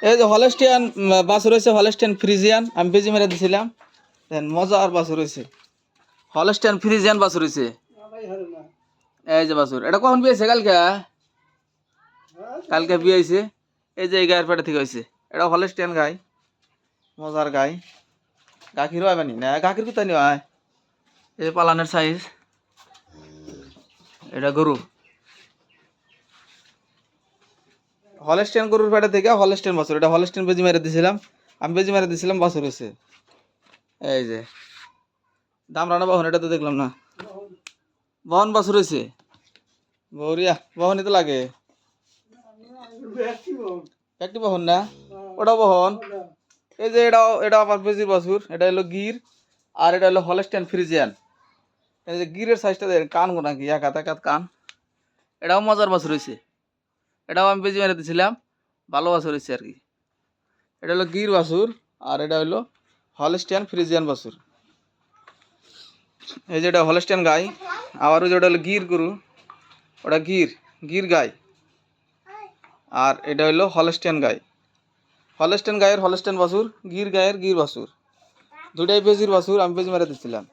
এই যে হলস্টিয়ান বাছুর হয়েছে, হলস্টিয়ান ফ্রিজিয়ান আমি বেজি মেরে দিছিলাম। দেন মজার বাছুর হয়েছে, হলস্টিয়ান ফ্রিজিয়ান বাছুর হয়েছে। এই যে বাছুর, এটা কখন বিয়েছে? কালকে, কালকে বিয়ে হয়েছে। এই যে এই গায়ের পেটে থেকে হয়েছে। এটা হলস্টিয়ান গাই, মজার গাই। গাখির হয় মানে না, গাখির কোথায় নিয়ে হয়? এই পালানের সাইজ। এটা গরু, হলস্টিয়ান গরুর পেটে থেকে হলস্টিয়ান বাছুর। এটা হলস্টিয়ান বেজি মেরে দিছিলাম, আমি বেজি মেরে দিছিলাম, বাছুর হয়েছে। এই যে দামরানা বাহন, এটা তো দেখলাম না। বহন বাছুর হয়েছে, বৌরিয়া বহনই তো লাগে। একটি বহন না, ওটা বহন। এই যে এটা আবার বেজি বাছুর, এটা হলো গির, আর এটা হলো হলস্টিয়ান ফ্রিজিয়ান। এই যে গিরের সাইজটা দেখেন, কান গোনা কি একাত একাত কান। এটাও মজার বাছুর হয়েছে, এটাও আমি বেজি মেরে দিছিলাম, ভালো বাছুর হয়েছে আর কি। এটা হলো গির বাছুর, আর এটা হলো হলস্টিয়ান ফ্রিজিয়ান বাছুর। এই যে এটা হলস্টিয়ান গাই, আবার ওই যে ওটা হলো গির গরু, ওটা গির, গির গাই। আর এটা হলো হলস্টিয়ান গাই, হলস্টিয়ান গায়ের হলস্টিয়ান বাছুর, গির গায়ের গির বাছুর। দুটাই বেজির বাছুর, আমি বেজি মেরে দিচ্ছিলাম।